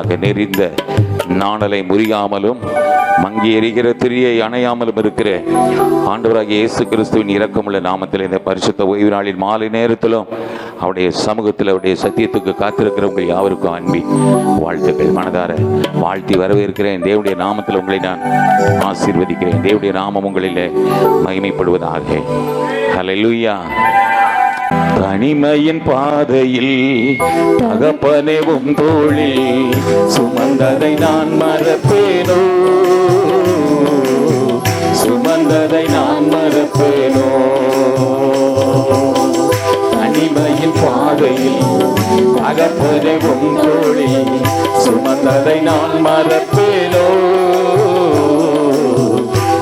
நெறிந்த நாணலை முறியாமலும் மங்கி எரிகிற திரியை அணையாமலும் இருக்கிற ஆண்டவராகிய இயேசு கிறிஸ்துவின் இரக்கமுள்ள நாமத்தில் இந்த பரிசுத்த ஓய்வு நாளில் மாலை நேரத்திலும் அவருடைய சமூகத்தில் அவருடைய சத்தியத்துக்கு காத்திருக்கிறவங்க யாவருக்கும் அன்பி வாழ்த்துக்கள். மனதார வாழ்த்தி வரவேற்கிறேன். தேவனுடைய நாமத்தில் உங்களை நான் ஆசீர்வதிக்கிறேன். தேவனுடைய நாமம் உங்களிலே மகிமைப்படுவதாக. ஹல்லேலூயா. தனிமையின் பாதையில் தகப்பனேவும் தோளில் சுமந்ததை நான் மறப்பேனோ, சுமந்ததை நான் மறப்பேனோ. தனிமையின் பாதையில் தகப்பனேவும் தோளில் சுமந்ததை நான் மறப்பேனோ,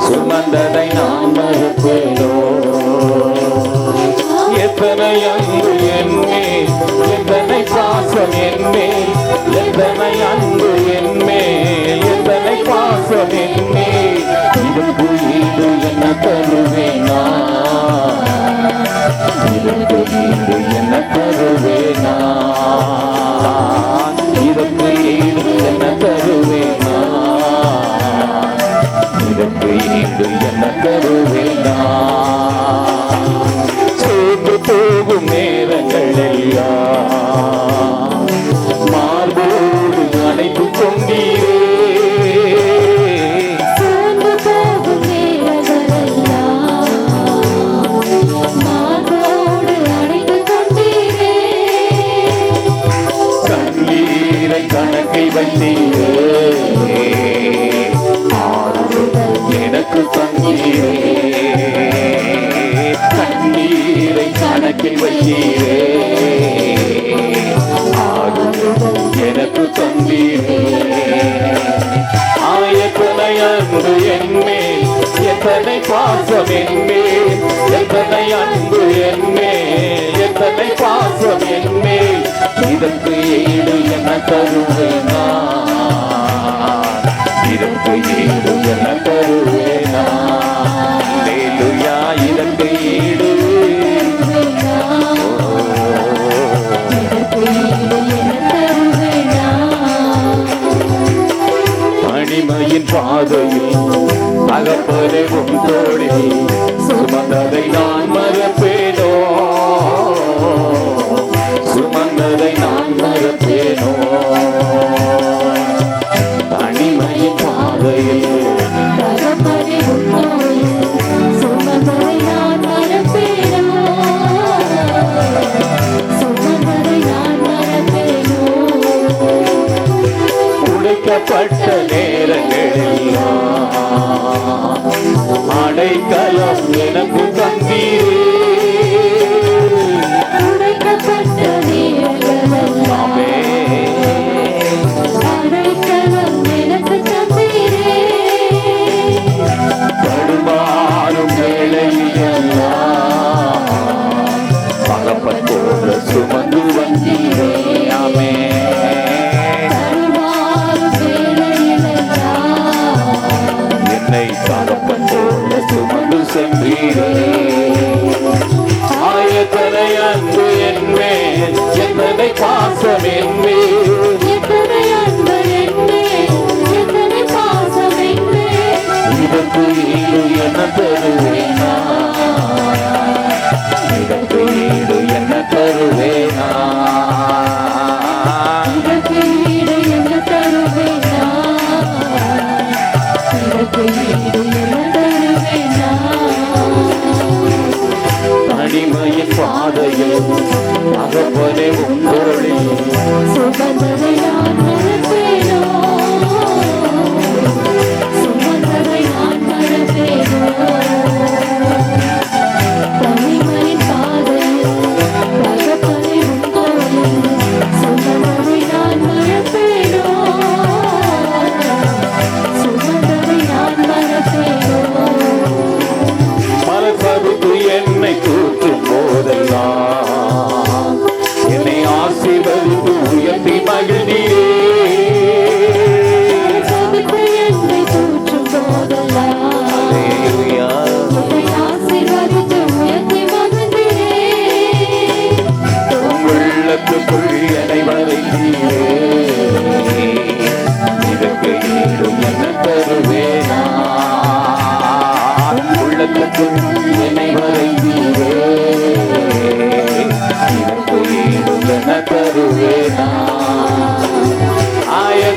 சுமந்ததை நான் மறப்பேனோ. எத்தனை அன்பு என்மேல், எத்தனை பாசம் என்மேல், எத்தனை அன்பு என்மேல், எத்தனை பாசம் என்மேல். இதற்கு ஈடு என்ன தருவேனா, இதற்கு ஈடு என்ன தருவேனா, இதற்கு ஈடு என்ன தருவேனா, இதற்கு ஈடு என்ன தருவேனா. போகும் நேரங்கள் எல்லாம் மார்போடு அணைத்து கொண்டீரே, போகும் நேரங்கள் எல்லாம் மார்போடு அணைத்து கொண்டீரே. கண்ணீரை கணக்கை வைத்தீரே, ஆறுதல் எனக்கு தந்தீரே. கண்ணீரை கணக்கில் வைத்தீரே, ஆறுதல் எனக்கு தந்தீரே. எத்தனை அன்பு என்மேல், எத்தனை பாசம் என்மேல், எத்தனை அன்பு என்மேல், எத்தனை பாசம் என்மேல். இதற்கு ஈடு என்ன தருவேனா, இதற்கு ஈடு என்ன தருவேனா. அல்லேலூயா. இதற்கு ஈடு தனிமையின் பாதையில் தகப்பனேவும் தோளில் சுமந்ததை நான் மறப்பேனோ, சுமந்ததை நான் மறப்பேனோ. தனிமையின் பாதையில் உடைக்கப்பட்ட நேரங்களில் அடைக்கலம் எனக்கு தந்தீரே, உடைக்கப்பட்ட நேரங்களில் அடைக்கலம் எனக்கு தந்தீரே. தடுமாறும் வேளையில் எல்லாம் பகப்பத்தோடு சுமந்து வந்தீரே. ஆமே. என்னை தகப்பன் போல சுமந்து சென்றீரே,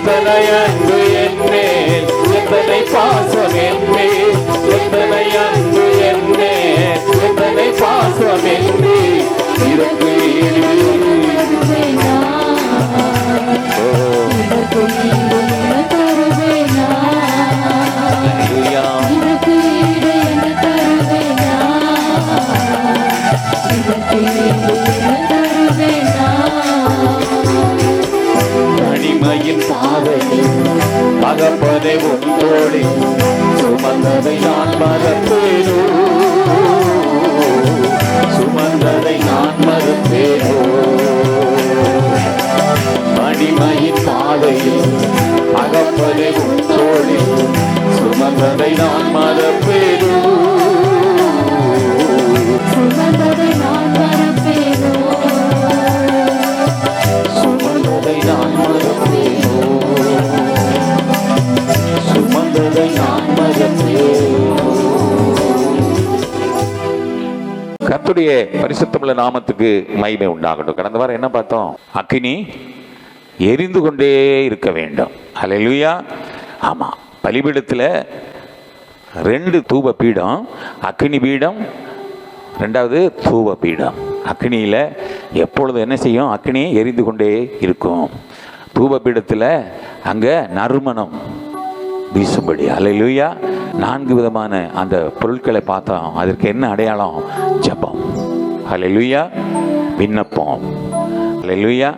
எத்தனை அன்பு என்மேல், எத்தனை பாசம் என்மேல், எத்தனை அன்பு என்மேல், எத்தனை பாசம் என்மேல், இதற்கு ஈடு தனிமையின் பாதையில் மகப்பதை உன்னோடி சுமந்ததை நான் மறப்பேனோ, சுமந்ததை நான் மறப்பேனோ. தனிமையின் பாதையில் மகப்பதை உன்னோடி சுமந்ததை நான் மறப்பேனோ, சுமந்ததை நான் மறப்பேனோ, சுமந்ததை நான் மறப்பேனோ, சுமந்ததை நான் மறப்பேனோ. கர்த்தருடைய பரிசுத்தமுள்ள நாமத்துக்கு மகிமை உண்டாகட்டும். கடந்த வாரம் என்ன பார்த்தோம்? அக்கினி எரிந்து கொண்டே இருக்க வேண்டும். அல்லேலூயா. ஆமா, பலிபீடத்தில் 2 தூப பீடம், அக்கினி பீடம், 2வது தூப பீடம். அக்னியில் எப்பொழுதும் என்ன செய்யும்? அக்னி எரிந்து கொண்டே இருக்கும். தூப பீடத்தில் அங்கே நறுமணம் வீசும்படி. அல்லேலூயா. 4 விதமான அந்த பொருட்களை பார்த்தோம். அதற்கு என்ன அடையாளம்? ஜெபம். அல்லேலூயா. விண்ணப்பம். அல்லேலூயா.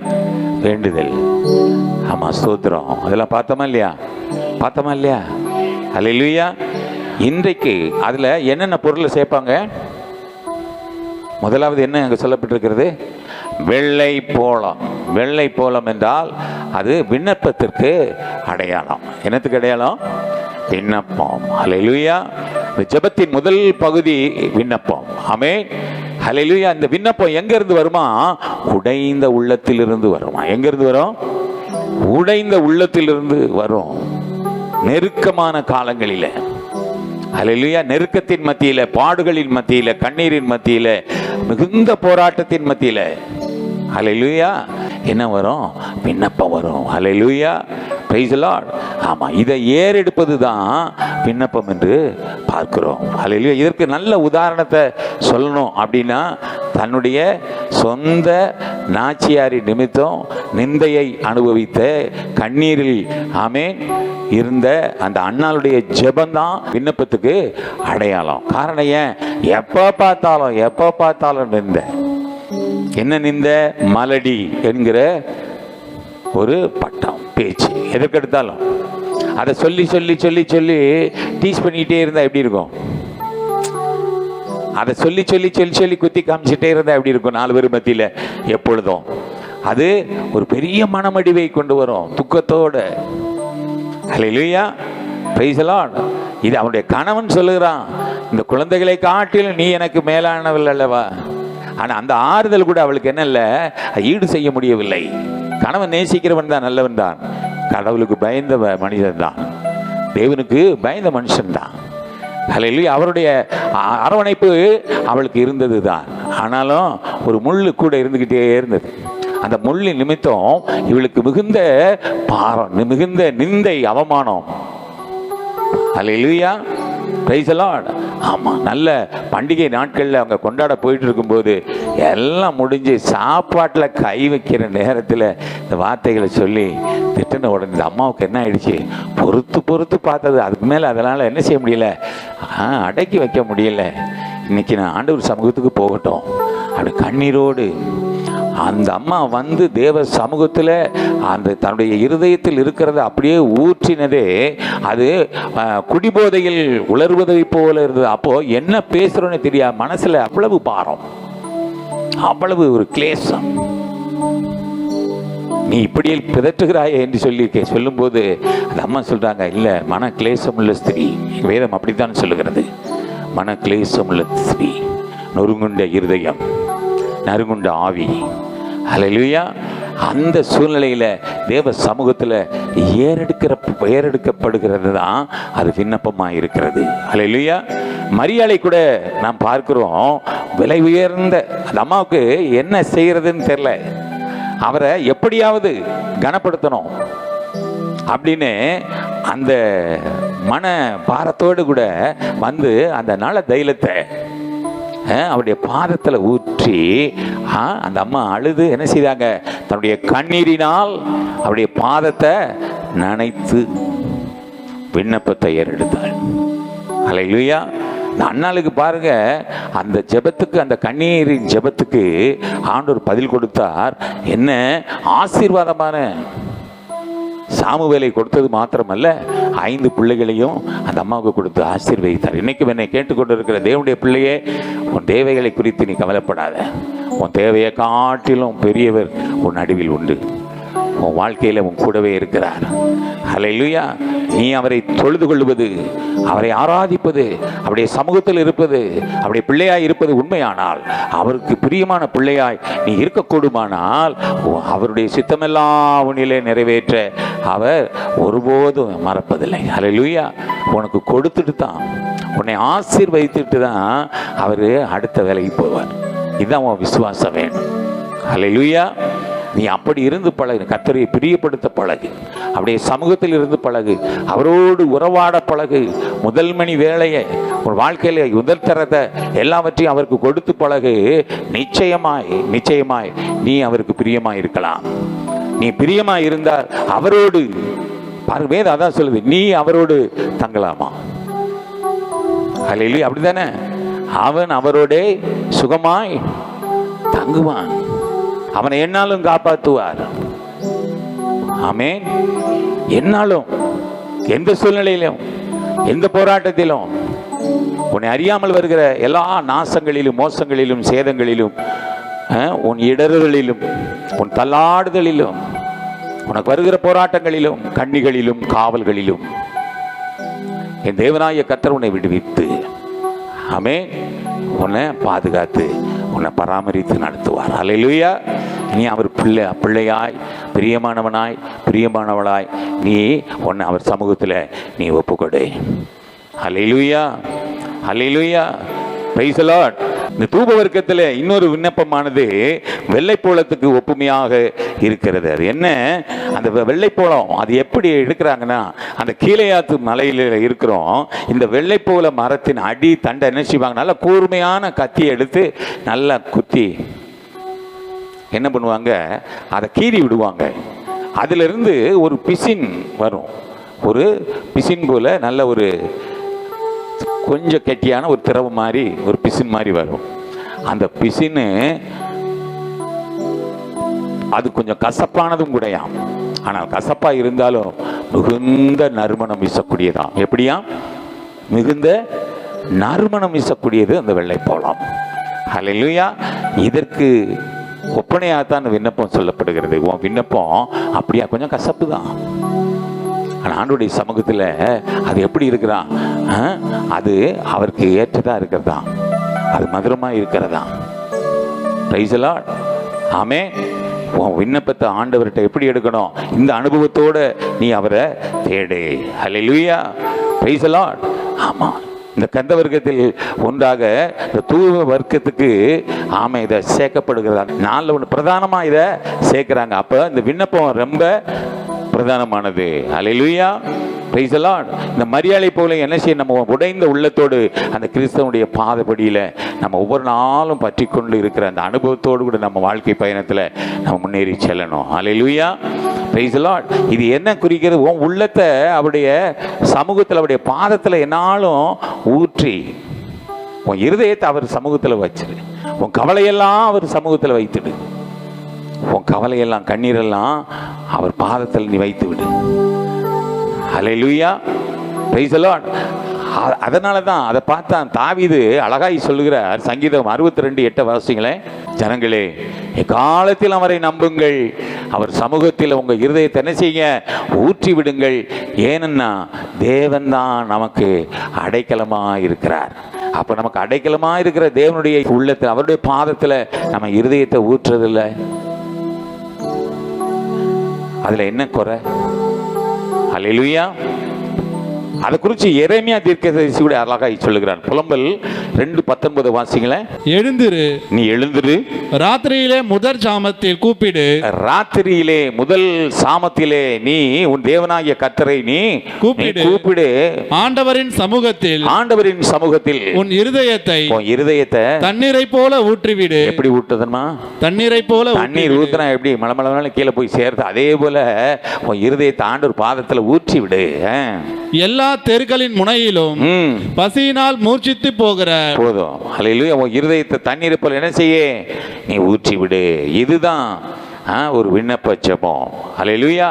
வேண்டுதல். ஆமாம், ஸ்தோத்திரம். அதெல்லாம் பார்த்தோமா இல்லையா? பார்த்தோமா இல்லையா? அல்லேலூயா. இன்றைக்கு அதில் என்னென்ன பொருளை சேர்ப்பாங்க? முதலாவது என்ன அங்கே சொல்லப்பட்டிருக்கிறது? வெள்ளை போளம். வெள்ளை போளம் என்றால் அது விண்ணப்பத்திற்கு அடையாளம். என்னத்துக்கு அடையாளம்? விண்ணப்பம். அல்லேலூயா. இந்த ஜெபத்தின் முதல் பகுதி விண்ணப்பம். ஆமென். அல்லேலூயா. இந்த விண்ணப்பம் எங்கிருந்து வருமா? உடைந்த உள்ளத்திலிருந்து வருமா? எங்கிருந்து வரும்? உடைந்த உள்ளத்திலிருந்து வரும். நெருக்கமான காலங்களில், அல்லேலூயா, நெருக்கத்தின் மத்தியில், பாடுகளின் மத்தியில், கண்ணீரின் மத்தியில், மிகுந்த போராட்டத்தின் மத்தியில், அல்லேலூயா, என்ன வரும்? விண்ணப்பம் வரும். அல்லேலூயா. Praise the Lord. ஆமாம், இதை ஏறெடுப்பது தான் விண்ணப்பம் என்று பார்க்கிறோம். அல்லேலூயா. இதற்கு நல்ல உதாரணத்தை சொல்லணும் அப்படின்னா, தன்னுடைய சொந்த நாச்சியாரின் நிமித்தம் நிந்தையை அனுபவித்த, கண்ணீரில் ஆமென் இருந்த அந்த அண்ணாளுடைய ஜெபந்தான் விண்ணப்பத்துக்கு அடையாளம். காரணம் ஏன்? எப்போ பார்த்தாலும் நிந்தை. என்ன நிந்தை? மலடி என்கிற ஒரு பட்டம், பேச்சு. எதற்கெடுத்தாலும் அதை சொல்லி சொல்லி சொல்லி சொல்லி டீஸ் பண்ணிக்கிட்டே இருந்தால் எப்படி இருக்கும்? அதை சொல்லி சொல்லி சொல்லி சொல்லி குத்தி காமிச்சிட்டே இருந்தால் எப்படி இருக்கும்? 4 பேர் மத்தியில் எப்பொழுதும் அது ஒரு பெரிய மனமடிவை கொண்டு வரும், துக்கத்தோடு. அல்லேலூயா. Praise the Lord. இது அவனுடைய கணவன் சொல்லுகிறான், இந்த குழந்தைகளை காட்டிலும் நீ எனக்கு மேலானவள் அல்லவா. ஆனால் அந்த ஆறுதல் கூட அவளுக்கு என்ன இல்லை, ஈடு செய்ய முடியவில்லை. கணவன் நேசிக்கிறவன் தான், நல்லவன் தான், கடவுளுக்கு பயந்த மனிதன் தான், தேவனுக்கு பயந்த மனுஷன் தான். அல்லேலூயா. அவருடைய அரவணைப்பு அவளுக்கு இருந்தது தான். ஆனாலும் ஒரு முள்ளு கூட இருந்துக்கிட்டே இருந்தது. அந்த முள்ளு நிமித்தம் இவளுக்கு மிகுந்த பாரம், மிகுந்த நிந்தை, அவமானம். அல்லேலூயா. Praise the Lord. ஆமாம், நல்ல பண்டிகை நாட்களில் அவங்க கொண்டாட போயிட்டு இருக்கும்போது எல்லாம் முடிஞ்சு சாப்பாட்டில் கை வைக்கிற நேரத்தில் இந்த வார்த்தைகளை சொல்லி திட்டின உடனே இந்த அம்மாவுக்கு என்ன ஆயிடுச்சு? பொறுத்து பார்த்தது. அதுக்கு மேலே அதனால் என்ன செய்ய முடியல, அடக்கி வைக்க முடியல. இன்னைக்கு நான் ஆண்டவர் சமூகத்துக்கு போகட்டும் அப்படி கண்ணீரோடு அந்த அம்மா வந்து தேவ சமூகத்தில் அந்த தன்னுடைய இருதயத்தில் இருக்கிறத அப்படியே ஊற்றினதே, அது குடிபோதையில் உலர்வதை போல இருந்தது. அப்போ என்ன பேசுறோன்னு தெரியாது, மனசுல அவ்வளவு பாரம், அவ்வளவு ஒரு கிளேசம். நீ இப்படியே பிதற்றுகிறாயே என்று சொல்லும்போது அந்த அம்மா சொல்றாங்க, இல்லை, மன கிளேசம் உள்ள ஸ்திரீ. வேதம் அப்படித்தான் சொல்லுகிறது. மன கிளேசம் உள்ள ஸ்திரீ, நொறுங்குண்ட இருதயம், நறுங்குண்ட ஆவி. அல்லேலூயா. அந்த சூழ்நிலையில் தேவ சமூகத்தில் ஏறெடுக்கப்படுகிறது தான் அது விண்ணப்பமாக இருக்கிறது. அல்லேலூயா. மரியாதை கூட நாம் பார்க்கிறோம், விலை உயர்ந்த அந்த அம்மாவுக்கு என்ன செய்கிறதுன்னு தெரியல. அவரை எப்படியாவது கனப்படுத்தணும், அப்படின்னு அந்த மன பாரத்தோடு கூட வந்து அந்த நல தைலத்தை அவருடைய பாதத்தில் ஊற்றி அந்த அம்மா அழுது என்ன செய்தாங்க, தன்னுடைய கண்ணீரினால் அவருடைய பாதத்தை நனைத்து விண்ணப்பத்தை ஏறெடுத்தாள். அல்லேலூயா. இந்த அண்ணாளுக்கு பாருங்க, அந்த ஜெபத்துக்கு, அந்த கண்ணீரின் ஜெபத்துக்கு ஆண்டவர் பதில் கொடுத்தார். என்ன ஆசீர்வாதமான சாமுவேலை கொடுத்தது மாத்திரமல்ல, 5 பிள்ளைகளையும் அந்த அம்மாவுக்கு கொடுத்து ஆசீர்வதித்தார். இன்னைக்கும் என்னை கேட்டுக்கொண்டிருக்கிற தேவனுடைய பிள்ளையே, உன் தேவைகளை குறித்து நீ கவலைப்படாத. உன் தேவையை காட்டிலும் பெரியவர் உன் நடுவில் உண்டு. உன் வாழ்க்கையில் உன் கூடவே இருக்கிறார். அல்லேலூயா. நீ அவரை தொழுது கொள்வது, அவரை ஆராதிப்பது, அவருடைய சமூகத்தில் இருப்பது, அவருடைய பிள்ளையாய் இருப்பது உண்மையானால், அவருக்கு பிரியமான பிள்ளையாய் நீ இருக்கக்கூடுமானால், அவருடைய சித்தமெல்லாம் உன்னிலே நிறைவேற்ற அவர் ஒருபோதும் மறப்பதில்லை. அல்லேலூயா. உனக்கு கொடுத்துட்டு தான், உன்னை ஆசீர்வதித்துட்டு தான் அவர் அடுத்த வேலைக்கு போவார். இதுதான் உன் விசுவாசம் வேணும். அல்லேலூயா. நீ அப்படி இருந்து பழகு, கர்த்தரை பிரியப்படுத்த பழகு, அப்படியே சமூகத்தில் இருந்து பழகு, அவரோடு உறவாட பழகு. முதல் மணி வேலையை, உன் வாழ்க்கையில முதல் தரத்தை எல்லாவற்றையும் அவருக்கு கொடுத்து பழகு. நிச்சயமாய் நீ அவருக்கு பிரியமாய் இருக்கலாம். நீ பிரியமாய் இருந்தால் அவரோடு பாருங்க, வேதம் அதான் சொல்லுது, நீ அவரோடு தங்கலாமா. அல்லேலூயா. அப்படித்தானே? அவன் அவரோட சுகமாய் தங்குவான், அவனை என்னாலும் காப்பாற்றுவார். ஆமென். என்னாலும், எந்த சூழ்நிலையிலும், எந்த போராட்டத்திலும், உன்னை அறியாமல் வருகிற எல்லா நாசங்களிலும், மோசங்களிலும், சேதங்களிலும், உன் இடறுகளிலும், உன் தள்ளாடுதலிலும், உனக்கு வருகிற போராட்டங்களிலும், கண்ணிகளிலும், காவல்களிலும் என் தேவனாய கர்த்தர் உன்னை விடுவித்து, ஆமென், உன்னை பாதுகாத்து, உன்னை பராமரித்து நடத்துவார். அல்லேலூயா. நீ அவர் பிள்ளையாய், பிரியமானவனாய், பிரியமானவளாய் நீ உன்னை அவர் சமூகத்தில் நீ ஒப்புக்கொடு. அல்லேலூயா. அல்லேலூயா. Praise the Lord. இந்த தூப வர்க்கத்தில் இன்னொரு விண்ணப்பமானது வெள்ளைப்போளத்துக்கு ஒப்புமையாக இருக்கிறது. அது என்ன? அந்த வெள்ளைப்போளம் அது எப்படி எடுக்கிறாங்கன்னா, அந்த கீழையாத்து மலையில் இருக்கிறோம். இந்த வெள்ளைப்போள மரத்தின் அடி தண்டை என்ன செய்வாங்க, நல்லா கூர்மையான கத்தியை எடுத்து நல்லா குத்தி என்ன பண்ணுவாங்க, அதை கீறி விடுவாங்க. அதிலிருந்து ஒரு பிசின் வரும். ஒரு பிசின் போல நல்ல ஒரு கொஞ்சம் கெட்டியான ஒரு திரவம் மாதிரி, ஒரு பிசின் மாதிரி வரும். அந்த பிசின்னு அது கொஞ்சம் கசப்பானதும் கூடயாம். ஆனால் கசப்பா இருந்தாலும் மிகுந்த நறுமணம் வீசக்கூடியதாம். எப்படியா? மிகுந்த நறுமணம் வீசக்கூடியது அந்த வெள்ளைப்போளம். அல்லேலூயா. இதற்கு ஒப்பனையாகத்தான் விண்ணப்பம் சொல்லப்படுகிறது. உன் விண்ணப்பம் அப்படியா கொஞ்சம் கசப்பு தான். ஆனால் ஆண்டவருடைய சமூகத்தில் அது எப்படி இருக்கிறான்? அது அவருக்கு ஏற்றதா இருக்கிறதா, அது மதுரமாக இருக்கிறதா. Praise the Lord. ஆமென். உன் விண்ணப்பத்தை ஆண்டவர்கிட்ட எப்படி எடுக்கணும்? இந்த அனுபவத்தோட நீ அவரை தேடு. அல்லேலூயா. Praise the Lord. ஆமாம். இந்த கந்த வர்க்கத்தில் ஒன்றாக இந்த தூப வர்க்கத்துக்கு ஆமாம் இதை சேர்க்கப்படுகிறதா. 4 ஒன்று பிரதானமாக இதை சேர்க்குறாங்க. அப்போ இந்த விண்ணப்பம் ரொம்ப பிரதானமானது. அல்லேலூயா. Praise the Lord. இந்த மரியாதை போல என்ன செய்ய, நம்ம உடைந்த உள்ளத்தோடு அந்த கிறிஸ்தவனுடைய பாதப்படியில் நம்ம ஒவ்வொரு நாளும் பற்றி கொண்டு இருக்கிற அந்த அனுபவத்தோடு கூட நம்ம வாழ்க்கை பயணத்தில் நம்ம முன்னேறி செல்லணும். அல்லேலூயா. Praise the Lord. இது என்ன குறிக்கிறது? உன் உள்ளத்தை அவருடைய சமூகத்தில், அவருடைய பாதத்தில் என்னாலும் ஊற்றி, உன் இருதயத்தை அவர் சமூகத்தில் வச்சிரு. உன் கவலையெல்லாம் அவர் சமூகத்தில் வைத்துடு. உன் கவலையெல்லாம், கண்ணீரெல்லாம் அவர் பாதத்தில் நீ வைத்து விடு. அல்லேலூயா. Praise the Lord. அதனால தான் அதை பார்த்தான் தாவீது அழகாய் சொல்லுகிறார். சங்கீதம் 62:8 வாசிங்களேன். ஜனங்களே, எக்காலத்தில் அவரை நம்புங்கள், அவர் சமூகத்தில் உங்க இருதயத்தை என்ன செய்ய, ஊற்றி விடுங்கள். ஏனென்னா தேவன் தான் நமக்கு அடைக்கலமா இருக்கிறார். அப்ப நமக்கு அடைக்கலமா இருக்கிற தேவனுடைய உள்ளத்தில், அவருடைய பாதத்தில் நம்ம இருதயத்தை ஊற்றுறதில்லை. அதுல என்ன குறை? அல்லேலூயா. அதை குறித்து எரேமியா தீர்க்கதரிசி கூட அழகாய் சொல்லுகிறான். புலம்பல் 2:19 வாசிங்களே. எழுந்திரு, நீ எழுந்திரு, ராத்திரியிலே முதல் சாமத்தில் கூப்பிடு. ராத்திரியிலே முதல் சாமத்திலே நீ உன் தேவனாகிய கர்த்தரை நீ கூப்பிடு. ஆண்டவரின் சமூகத்தில் உன் இருதயத்தை தண்ணீரை போல ஊற்றிவிடு. எப்படி ஊற்றுதுமா? தண்ணீரை போல. தண்ணீர் ஊத்துனா எப்படி மலமளவான கீழே போய் சேர்த்து, அதே போல உன் இருதயத்தை ஆண்டவர் பாதத்துல ஊற்றி விடு. எல்லா தெருக்களின் முனையிலும் பசியினால் மூர்ச்சித்து போகிற போதும். அல்லேலூயா. உன் இருதயத்தை தண்ணீர் போல என்ன செய்ய நீ ஊற்றி விடு. இதுதான் ஒரு விண்ணப்ப ஜெபம். அல்லேலூயா.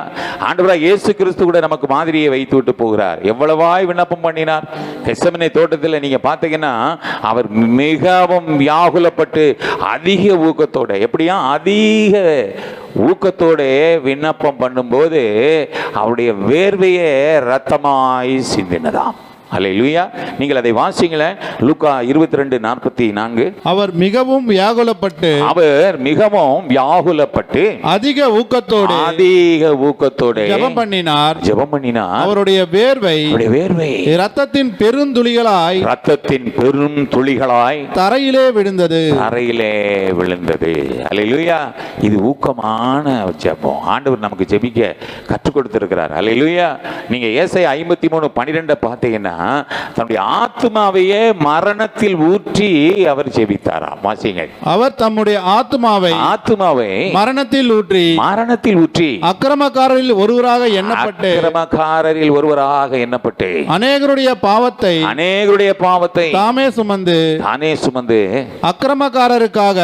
ஆண்டவராகிய இயேசு கிறிஸ்து கூட நமக்கு மாதிரியை வைத்து விட்டு போகிறார். எவ்வளவாய் விண்ணப்பம் பண்ணினார். கெத்செமனே தோட்டத்தில் நீங்க பார்த்தீங்கன்னா அவர் மிகவும் வியாகுலப்பட்டு அதிக ஊக்கத்தோட, எப்படியா அதிக ஊக்கத்தோட விண்ணப்பம் பண்ணும்போது அவருடைய வேர்வையே இரத்தமாய் சிந்தினதாம். அல்லேலூயா. நீங்கள் அதை வாசிங்களேன். லூக்கா 22:44. அவர் மிகவும் வியாகுலப்பட்டு அதிக ஊக்கத்தோடு ஜெபம் பண்ணினார். அவருடைய வேர்வை இரத்தத்தின் பெருந்துளிகளாய் தரையிலே விழுந்தது. அல்லேலூயா. இது ஊக்கமான ஜெபம். ஆண்டவர் நமக்கு ஜெபிக்க கற்றுக் கொடுத்திருக்கிறார். அல்லேலூயா. நீங்க ஏசாயா 53:12 பார்த்தீங்கன்னா தன்னுடைய ஆத்மாவையே மரணத்தில் ஊற்றி அவர் ஜெபித்தாராம். வாசிங்கள். அவர் தம்முடைய ஆத்மாவை மரணத்தில் ஊற்றி அக்கிரமக்காரரில் ஒருவராக எண்ணப்பட்டு அநேகருடைய பாவத்தை தாமே சுமந்து அக்கிரமக்காரருக்காக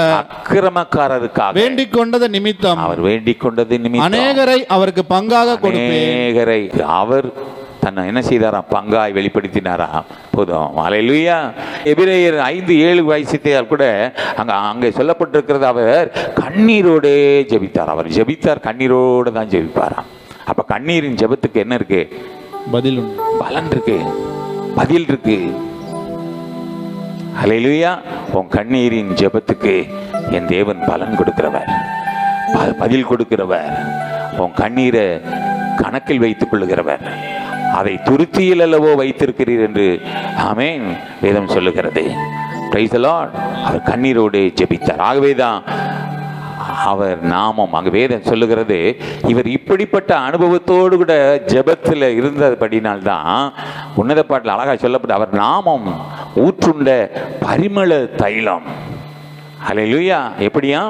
வேண்டிக் கொண்டது நிமித்தம் அநேகரை அவருக்கு பங்காக கொடுப்பேன். அவர் தன்னை என்ன செய்தாராம்? பங்காய் வெளிப்படுத்தினாராம். போதும். அல்லேலூயா. எபிரேயர் 5:7 வாசித்தால் கூட அங்கே சொல்லப்பட்டிருக்கிறது, அவர் கண்ணீரோடு ஜெபித்தார். அவர் ஜெபித்தார், கண்ணீரோடு தான் ஜெபிப்பாராம். அப்ப கண்ணீரின் ஜெபத்துக்கு என்ன இருக்கு? பலன் இருக்கு, பதில் இருக்கு. அல்லேலூயா. உன் கண்ணீரின் ஜெபத்துக்கு என் தேவன் பலன் கொடுக்கிறவர், பதில் கொடுக்கிறவர். உன் கண்ணீரை கணக்கில் வைத்துக் கொள்ளுகிறவர். அதை துருத்தியில் அல்லவோ வைத்திருக்கிறீர் என்று ஆமென் வேதம் சொல்லுகிறது. Price the Lord. அவர் கண்ணீரோடு ஜெபித்தார். ஆகவேதான் அவர் நாமம் அங்கு வேதம் சொல்லுகிறது, இவர் இப்படிப்பட்ட அனுபவத்தோடு கூட ஜெபத்தில் இருந்தபடினால்தான் உன்னத பாட்டில் அழகாக சொல்லப்பட்ட அவர் நாமம் ஊற்றுண்ட பரிமள தைலம். அல்லேலூயா. எப்படியா?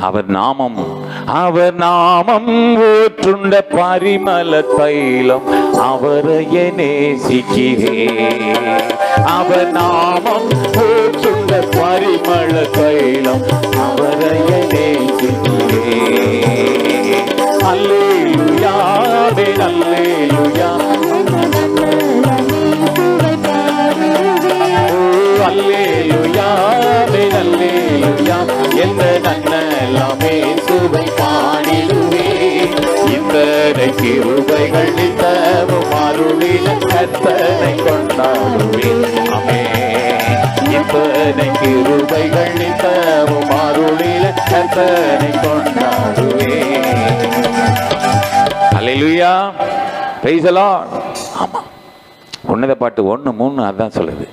அவர் நாமம் ஊற்றுண்ட பரிமள தைலம், அவரையே நேசிக்கிறேன். அவர் நாமம் ஊற்றுண்ட பரிமள தைலம், அவரையே நேசிக்கிறேன். அல்லேலூயா, அல்லேலூயா, அல்லேலூயா, அல்லேலூயா. எந்த நன்மையெல்லாமே சுவை பாடிடுவே. இத்தனை கிருபைகள் நித்தமும் அருளின கர்த்தனை கொண்டாடுவேன். ஆமென். இத்தனை கிருபைகள் நித்தமும் அருளின கர்த்தனை கொண்டாடுவேன். அல்லேலூயா. Praise the Lord. ஆமா, உன்னத பாட்டு 1:3 அதான் சொல்லுது.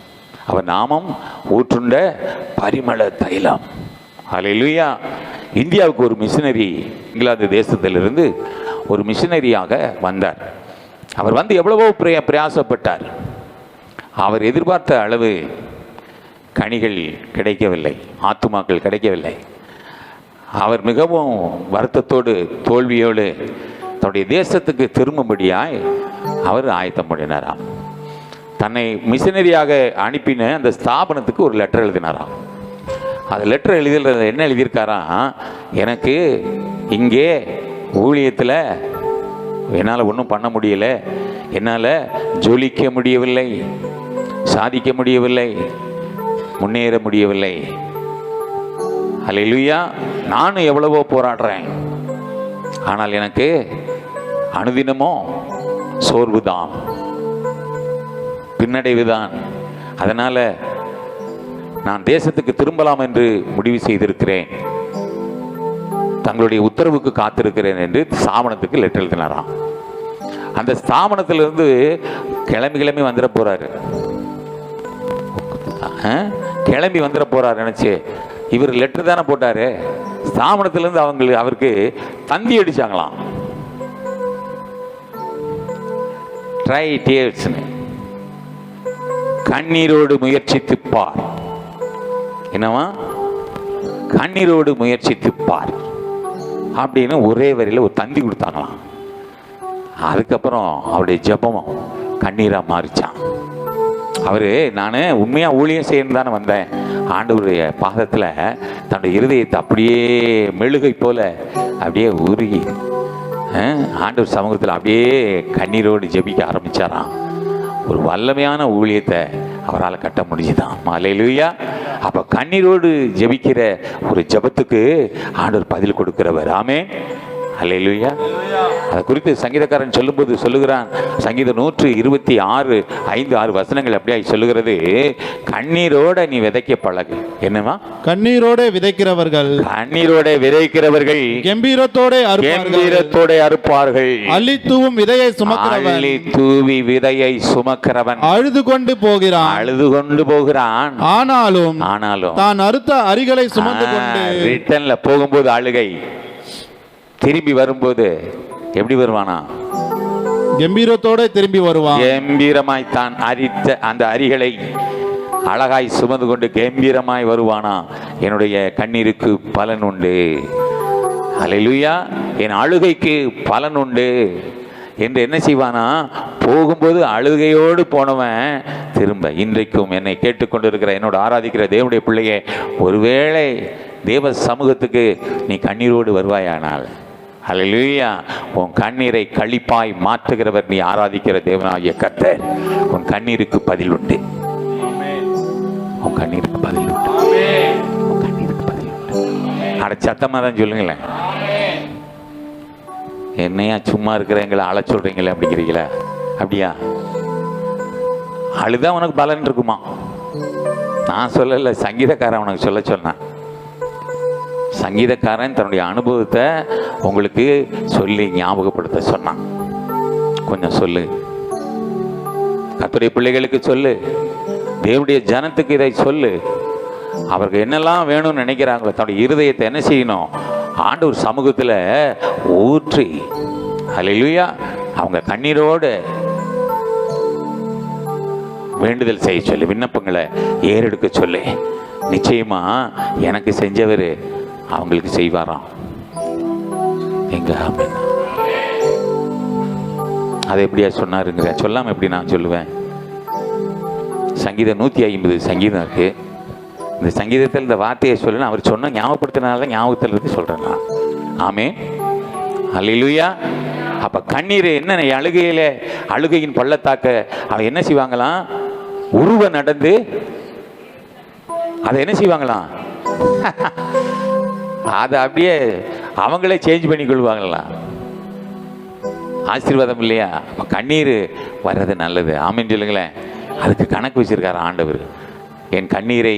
அவர் நாமம் ஊற்றுண்ட பரிமள தைலம். அல்லேலூயா. இந்தியாவுக்கு ஒரு மிஷினரி இங்கிலாந்து தேசத்திலிருந்து ஒரு மிஷினரியாக வந்தார். அவர் வந்து எவ்வளவோ பிரயாசப்பட்டார். அவர் எதிர்பார்த்த அளவு கனிகள் கிடைக்கவில்லை, ஆத்துமாக்கள் கிடைக்கவில்லை. அவர் மிகவும் வருத்தத்தோடு தோல்வியோடு தன்னுடைய தேசத்துக்கு திரும்பும்படியாய் அவர் ஆயத்தம் பண்ணினாராம். தன்னை மிஷினரியாக அனுப்பின அந்த ஸ்தாபனத்துக்கு ஒரு லெட்டர் எழுதினாராம். அந்த லெட்டர் எழுதியில் என்ன எழுதியிருக்காராம்? எனக்கு இங்கே ஊழியத்தில் என்னால் ஒன்றும் பண்ண முடியல, என்னால் ஜொலிக்க முடியவில்லை, சாதிக்க முடியவில்லை, முன்னேற முடியவில்லை. அல்லேலூயா. நானும் எவ்வளவோ போராடுறேன், ஆனால் எனக்கு அனுதினமோ சோர்வுதான், பின்னடைவுதான். அதனால் நான் தேசத்துக்கு திரும்பலாம் என்று முடிவு செய்திருக்கிறேன், தங்களுடைய உத்தரவுக்கு காத்திருக்கிறேன் என்று ஸ்தாபனத்துக்கு லெட்டர் எழுதினாராம். அந்த ஸ்தாபனத்திலிருந்து கிளம்பி வந்துட போறாரு. கிளம்பி வந்துட போறாரு நினைச்சு இவர் லெட்டர் தானே போட்டாரு. ஸ்தாபனத்திலிருந்து அவருக்கு தந்தி அடிச்சாங்களாம். ட்ரை டியர்ஸ்னு, கண்ணீரோடு முயற்சித்து பார். என்னவா? கண்ணீரோடு முயற்சித்து பார் அப்படின்னு ஒரே வரியில ஒரு தந்தி கொடுத்தாங்களாம். அதுக்கப்புறம் அவருடைய ஜெபமும் கண்ணீரா மாறிச்சான். அவரு நான் உண்மையா ஊழியம் செய்யணும் தானே வந்தேன், ஆண்டவருடைய பாதத்துல தன்னுடைய இருதயத்தை அப்படியே மெழுகை போல அப்படியே உருகி ஆண்டவர் சமூகத்தில் அப்படியே கண்ணீரோடு ஜெபிக்க ஆரம்பிச்சாராம். ஒரு வல்லமையான ஊழியத்தை அவரால் கட்ட முடிஞ்சுதான். அல்லேலூயா. அப்ப கண்ணீரோடு ஜெபிக்கிற ஒரு ஜெபத்துக்கு ஆண்டவர் பதில் கொடுக்கிறவர். ஆமென். அல்லேலூயா. அதை குறித்து சங்கீதக்காரன் சொல்லும்போது சொல்லுகிறான், சங்கீதம் 126:5-6 வசனங்கள் அப்படியே சொல்லுகிறது, கண்ணீரோட நீ விதைக்க பழகு. என்னமா? கண்ணீரோட விதைக்கிறவர்கள் கம்பீரத்தோட அறுப்பார்கள். அள்ளி தூவும் விதையை சுமக்கிறவன் அழுது கொண்டு போகிறான். ஆனாலும் தான் அறுத்த அரிகளை சுமந்து கொண்டு ரிட்டர்ன்ல போகும்போது அழுகை, திரும்பி வரும்போது எப்படி வருவானா? கம்பீரத்தோட திரும்பி வருவான். கம்பீரமாய் தான் அரித்த அந்த அரிகளை அழகாய் சுமந்து கொண்டு கம்பீரமாய் வருவானா. என்னுடைய கண்ணீருக்கு பலன் உண்டு. அல்லேலூயா. என் அழுகைக்கு பலன் உண்டு என்று என்ன செய்வானா? போகும்போது அழுகையோடு போனவன் திரும்ப இன்றைக்கும் என்னை கேட்டுக்கொண்டிருக்கிற என்னோட ஆராதிக்கிற தேவனுடைய பிள்ளையே, ஒருவேளை தேவ சமூகத்துக்கு நீ கண்ணீரோடு வருவாயானால், அல்லேலூயா, உன் கண்ணீரை களிப்பாய் மாற்றுகிறவர் நீ ஆராதிக்கிற தேவனாகிய கர்த்தர். உன் கண்ணீருக்கு பதில் உண்டு. உன் கண்ணீருக்கு பதில் உண்டு. உன் கண்ணீருக்கு பதில் உண்டு. அட சத்தமா தான் சொல்லுங்களேன். என்னையா சும்மா இருக்கிறவங்களை அழ சொல்றீங்களே அப்படிங்கிறீங்களா? அப்படியா? அழுதான் உனக்கு பலன் இருக்குமா? நான் சொல்லல, சங்கீதக்காரன் உனக்கு சொல்ல சொன்னான். சங்கீதக்காரன் தன்னுடைய அனுபவத்தை உங்களுக்கு சொல்லி ஞாபகப்படுத்த சொன்னான். கொஞ்சம் சொல்லு, கர்த்தருடைய பிள்ளைகளுக்கு சொல்லு, தேவனுடைய ஜனத்துக்கு இதை சொல்லு. அவருக்கு என்னெல்லாம் வேணும்னு நினைக்கிறாங்களோ தன்னுடைய இருதயத்தை என்ன செய்யணும்? ஆண்டவர் சமூகத்தில் ஊற்றி, அல்லேலூயா, அவங்க கண்ணீரோடு வேண்டுதல் செய்ய சொல்லி, விண்ணப்பங்களை ஏறெடுக்க சொல்லி, நிச்சயமா எனக்கு செஞ்சவர் அவங்களுக்கு செய்வாராம். எங்க அதை எப்படியா சொன்னாருங்க? சொல்லாம எப்படி நான் சொல்லுவேன்? சங்கீதம் 150 சங்கீதம் இருக்கு. இந்த சங்கீதத்தில் இந்த வார்த்தையை சொல்லு, அவர் சொன்ன ஞாபகப்படுத்தினால ஞாபகத்தில் இருந்து சொல்றேன் நான். ஆமென். அல்லேலூயா. அப்ப கண்ணீர் என்ன? அழுகையில அழுகையின் பள்ளத்தாக்க அவன் என்ன செய்வாங்களாம்? உருவ நடந்து அதை என்ன செய்வாங்களாம்? அதை அப்படியே அவங்களே சேஞ்ச் பண்ணி கொள்வாங்களாம். ஆசீர்வாதம் இல்லையா? கண்ணீர் வர்றது நல்லது. ஆமென் சொல்லுங்களேன். அதுக்கு கணக்கு வச்சிருக்காரு ஆண்டவர். என் கண்ணீரை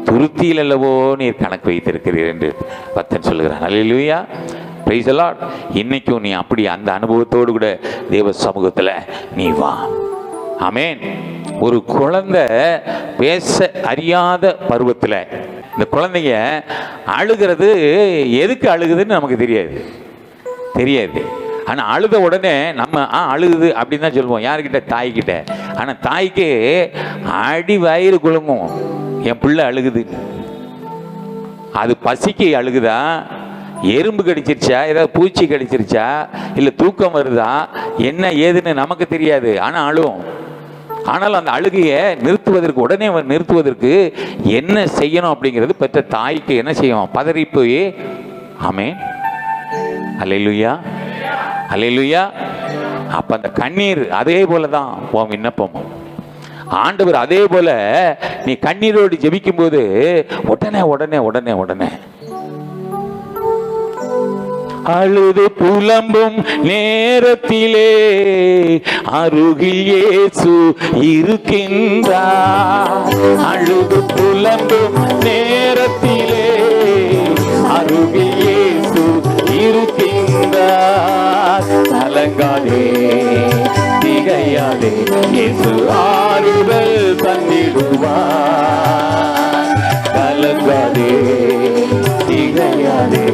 துருத்தியில் அல்லவோ நீர் கணக்கு வைத்திருக்கிறீர் என்று பக்தன் சொல்லுகிறான். அல்லேலூயா. Praise the Lord. இன்னைக்கும் நீ அப்படி அந்த அனுபவத்தோடு கூட தேவ சமூகத்தில் நீ வா. ஆமென். ஒரு குழந்தை பேச அறியாத பருவத்தில் இந்த குழந்தைங்க அழுகிறது, எதுக்கு அழுகுதுன்னு நமக்கு தெரியாது. ஆனால் அழுத உடனே நம்ம அழுகுது அப்படின்னு தான் சொல்லுவோம். யாருக்கிட்ட? தாய்கிட்ட. ஆனால் தாய்க்கு அடி வயிறு குலுங்கும், என் பிள்ளை அழுகுது. அது பசிக்கு அழுகுதா, எறும்பு கடிச்சிருச்சா, ஏதாவது பூச்சி கடிச்சிருச்சா, இல்லை தூக்கம் வருதா, என்ன ஏதுன்னு நமக்கு தெரியாது. ஆனால் அழுவும். ஆனால் அந்த அழுகையை உடனே நிறுத்துவதற்கு என்ன செய்யணும் அப்படிங்கிறது பெற்ற தாய்க்கு என்ன செய்யும்? பதறி போய். ஆமென். அல்லேலூயா. அல்லேலூயா. அப்ப அந்த கண்ணீர் அதே போலதான் உன் விண்ணப்பமும். ஆண்டவர் அதே போல நீ கண்ணீரோடு ஜெபிக்கும் போது உடனே உடனே உடனே உடனே அழுது புலம்பும் நேரத்திலே அருகில் இயேசு இருக்கின்றார். அழுது புலம்பும் நேரத்திலே அருகில் இயேசு இருக்கின்றார். வந்தார். கலங்காதே திகையாதே, இயேசு ஆறுதல் தந்திடுவார். கலங்காதே திகையாதே,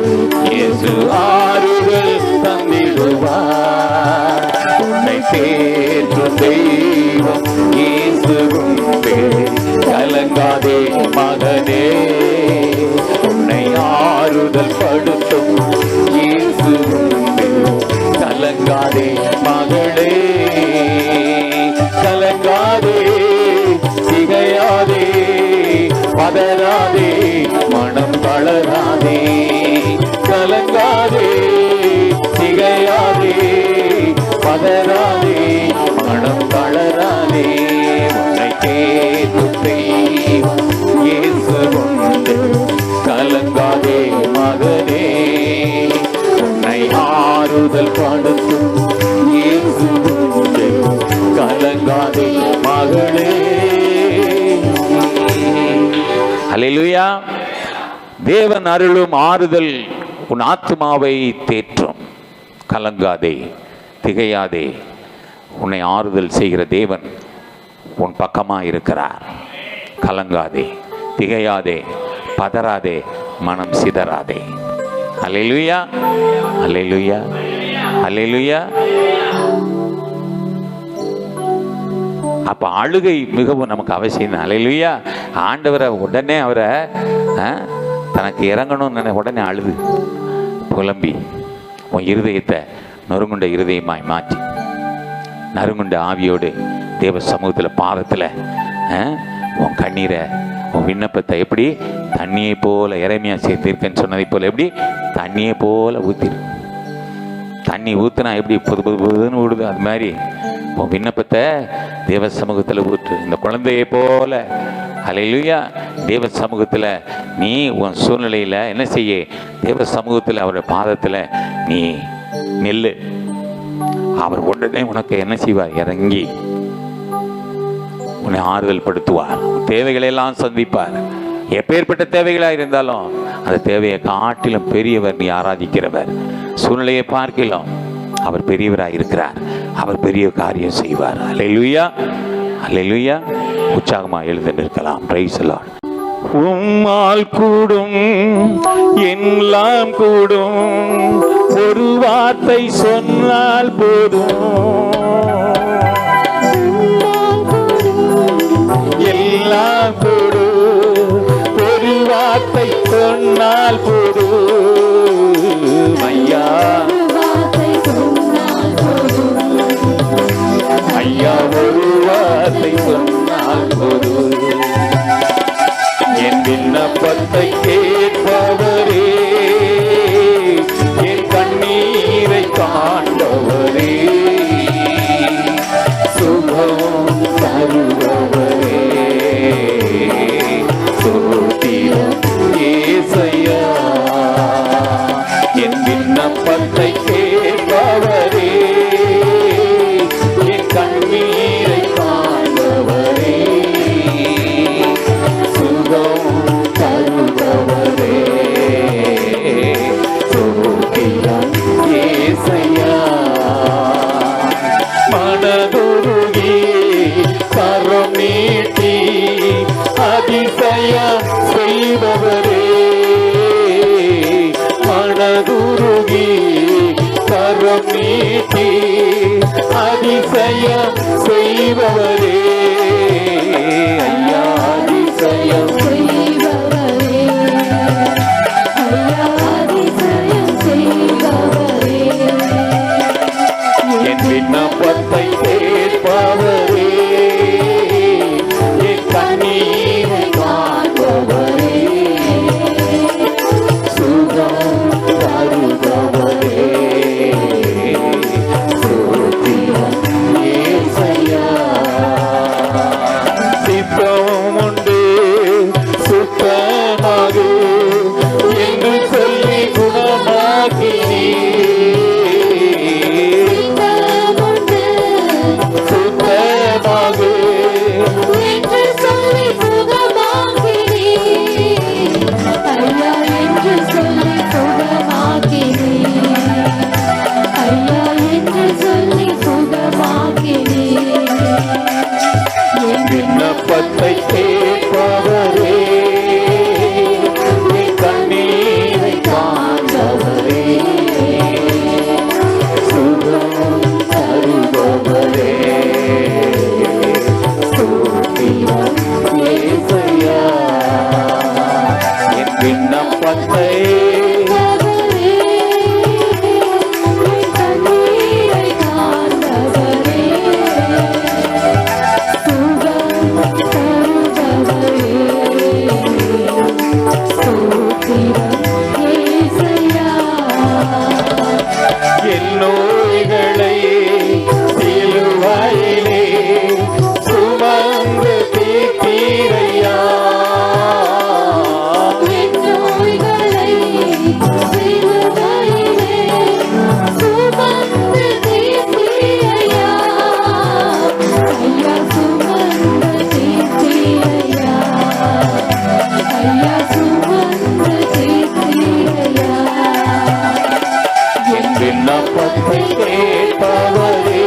இயேசு ஆறுதல் தந்திடுவார். உன்னை தேற்றும் தெய்வம் இயேசு உண்டே. கலங்காதே மகனே, உன்னை ஆறுதல் படுத்தும் இயேசு உண்டே. கலங்காதே மகளே, கலங்காதே திகையாதே, பதறாதே மனம் தளராதே. கலங்காதே திகையாதே, பதறாதே மனம் தளராதே. உன்னை தேற்றும் தெய்வம் இயேசு உண்டு. கலங்காதே மகனே, உன்னை ஆறுதல் படுத்தும் இயேசு உண்டு. கலங்காதே மகளே. அல்லேலூயா. தேவன் அருளும் ஆறுதல் உன் ஆத்மாவை தேற்றும். கலங்காதே திகையாதே, உன்னை ஆறுதல் செய்கிற தேவன் உன் பக்கமா இருக்கிறார். கலங்காதே திகையாதே, பதறாதே, மனம் சிதறாதே. அல்லேலூயா, அல்லேலூயா, அல்லேலூயா. அப்ப அழுகை மிகவும் நமக்கு அவசியம். அல்லேலூயா. ஆண்டவரை உடனே அவரை தனக்கு இறங்கணும்னு உடனே அழுது புலம்பி உன் இருதயத்தை நொறுங்குண்ட இருதயமாய் மாற்றி நறுங்குண்ட ஆவியோடு தேவ சமூகத்தில் பாதத்தில் உன் கண்ணீரை உன் விண்ணப்பத்தை எப்படி தண்ணியை போல இறைமையா சேர்த்திருக்கேன்னு சொன்னதை போல எப்படி தண்ணியை போல ஊற்றிரு. தண்ணி ஊற்றுனா எப்படி புது புது புதுன்னு விடுது, அது மாதிரி உன் விண்ணப்பத்தை தேவ சமூகத்தில் ஊற்று. இந்த குழந்தையை போல அல்லேலூயா தேவ சமூகத்தில் நீ உன் சூழ்நிலையில் என்ன செய்ய, தேவ சமூகத்தில் அவருடைய பாதத்தில் நீ நெல்லு. அவர் உடனே உனக்கு என்ன செய்வார், இறங்கி உன்னை ஆறுதல் படுத்துவார். தேவைகளை எல்லாம் சந்திப்பார். எப்பேற்பட்ட தேவைகளாக இருந்தாலும் அந்த தேவையை காட்டிலும் பெரியவர் நீ ஆராதிக்கிறவர். சூழ்நிலையை பார்க்கலாம் அவர் பெரியவராக இருக்கிறார். அவர் பெரிய காரியம் செய்வார். அல்லேலூயா, அல்லேலூயா. உற்சாகமா எழுந்து நிற்கலாம். Price the Lord. உம்மால் கூடும் எல்லாம் கூடும், ஒரு வார்த்தை சொன்னால் போதும். எல்லாம் கூடும், ஒரு வார்த்தை சொன்னால் போதும். ஐயா ஐயா, ஒரு வார்த்தை சொன்னால் போதும். என் விண்ணப்பத்தை கேட்பவரே, என் கண்ணீரை காண்பவரே, சுகம் தருபவரே, ஸ்தோத்திரம் இயேசையா. என் விண்ணப்பத்தை கேட்பவரே, என் கண்ணீரை காண்பவரே, சுகம் தருபவரே, ஸ்தோத்திரம் இயேசையா. மனதுருகி கரம் நீட்டி அதிசயம் செய்பவரே, மனதுருகி கரம் நீட்டி அதிசயம் செய்பவரே, ஐயா அதிசயம் செய்பவரே, ஐயா அதிசயம் செய்பவரே, என் விண்ணப்பத்தை கேட்பவரே, என் கண்ணீரை காண்பவரே, சுகம் தருபவரே, ஸ்தோத்திரம் இயேசையா. சித்தம் உண்டு சுத்தமாக என்று சொல்லி குணமாக்கினீர். சுத்தமாக பத்தை கேட்பவரே, என் கண்ணீரை காண்பவரே, சுகம் தருபவரே, ஸ்தோத்திரம் இயேசையா. என் விண்ணப்பத்தை என் நோய்களை சிலுவையிலே சுமந்து தீர்த்தீரையா. என் விண்ணப்பத்தை கேட்பவரே,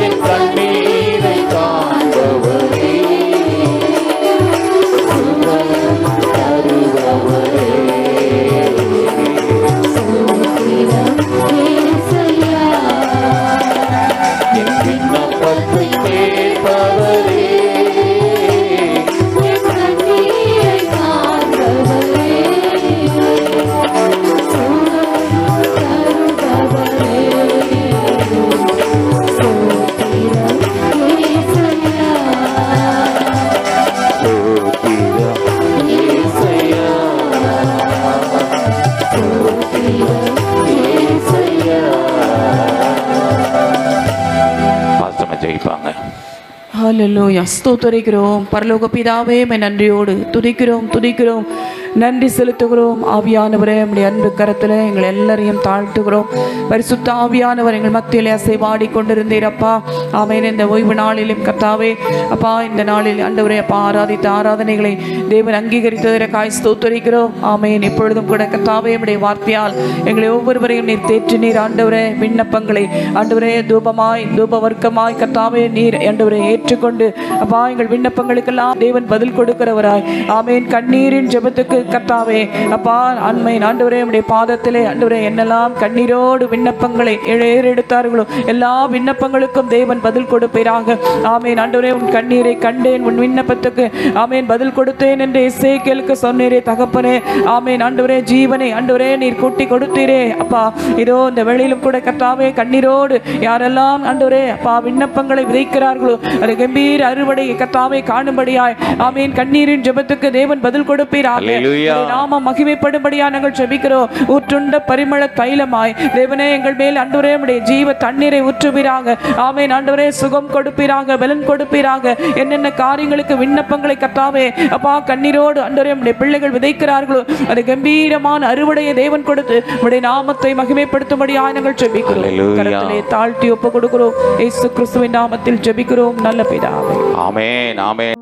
என் கண்ணீரை காண்பவரே, சுகம் தருபவரே, என் விண்ணப்பத்தை கேட்பவரே, ஜெயிப்பாங்க. ஹல்லேலூயா. ஸ்தோத்திரிக்கிறோம் பரலோக பிதாவே, உம்மை நன்றியோடு துதிக்கிறோம், நன்றி செலுத்துகிறோம். ஆவியானவரே, உம்முடைய அன்பு கரத்தில் எங்கள் எல்லாரையும் தாழ்த்துகிறோம். பரிசுத்த ஆவியானவர் எங்கள் மத்தியில் அசைவாடி கொண்டிருந்தீர் அப்பா. ஆமென். இந்த ஓய்வு நாளிலும் கர்த்தாவே அப்பா, இந்த நாளில் ஆண்டவரே அப்பா ஆராதித்த ஆராதனைகளை தேவன் அங்கீகரித்ததற்காய் ஸ்தோத்திரிக்கிறோம். ஆமென். இப்பொழுதும் கூட கர்த்தாவே, உம்முடைய வார்த்தையால் எங்களை ஒவ்வொருவரையும் நீர் தேற்றினீர் ஆண்டவரே. விண்ணப்பங்களை ஆண்டவரே தூப வர்க்கமாய் கர்த்தாவே நீர் ஆண்டவரே ஏற்றுக்கொண்டு அப்பா எங்கள் விண்ணப்பங்களுக்கெல்லாம் தேவன் பதில் கொடுக்கிறவராய். ஆமென். கண்ணீரின் ஜெபத்துக்கு கர்த்தாவே அப்பா அன்மையின் ஆண்டவரே உம்முடைய பாதத்திலே ஆண்டவரே என்னெல்லாம் கண்ணீரோடு விண்ணப்பங்களை ஏறெடுத்தார்களோ எல்லா விண்ணப்பங்களுக்கும் தேவன் பதில் கொடுப்பீராக. ஆமென். ஆண்டவரே, உன் கண்ணீரை கண்டேன், உன் விண்ணப்பத்துக்கு ஆமென் பதில் கொடுத்தேன் என்று எசேக்கியேலுக்கு சொன்னீரே தகப்பனே. ஆமென். ஆண்டவரே, ஜீவனை ஆண்டவரே நீர் கூட்டி கொடுத்தீரே அப்பா. இதோ இந்த வேளையிலும் கூட கர்த்தாவே கண்ணீரோடு யாரெல்லாம் ஆண்டவரே அப்பா விண்ணப்பங்களை விதைக்கிறார்களோ அது கம்பீர அறுவடை கர்த்தாவே காணும்படியாய் ஆமென் கண்ணீரின் ஜெபத்துக்கு தேவன் பதில் கொடுப்பீராக. நாமம் மகிமைப்படும்படியா நாங்கள் ஜெபிக்கிறோம். ஊற்றுண்ட பரிமள தைலமாய் தேவனே எங்கள் மேல் ஆண்டவரே உம்முடைய ஜீவ தண்ணீரை ஊற்றுவீராக. ஆமென். ஆண்டவரே, சுகம் கொடுப்பீராக, பலன் கொடுப்பீராக. என்னென்ன காரியங்களுக்கு விண்ணப்பங்களை கர்த்தாவே அப்பா கண்ணீரோடு ஆண்டவரே உம்முடைய பிள்ளைகள் விதைக்கிறார்களோ அது கம்பீரமான அறுவடையை தேவன் கொடுத்து உம்முடைய நாமத்தை மகிமைப்படுத்தும்படியா நாங்கள் ஜெபிக்கிறோம். கரத்திலே தாழ்த்தி ஒப்பு கொடுக்கிறோம். இயேசு கிறிஸ்துவின் நாமத்தில் ஜெபிக்கிறோம் நல்ல பிதாவே. ஆமென். ஆமென்.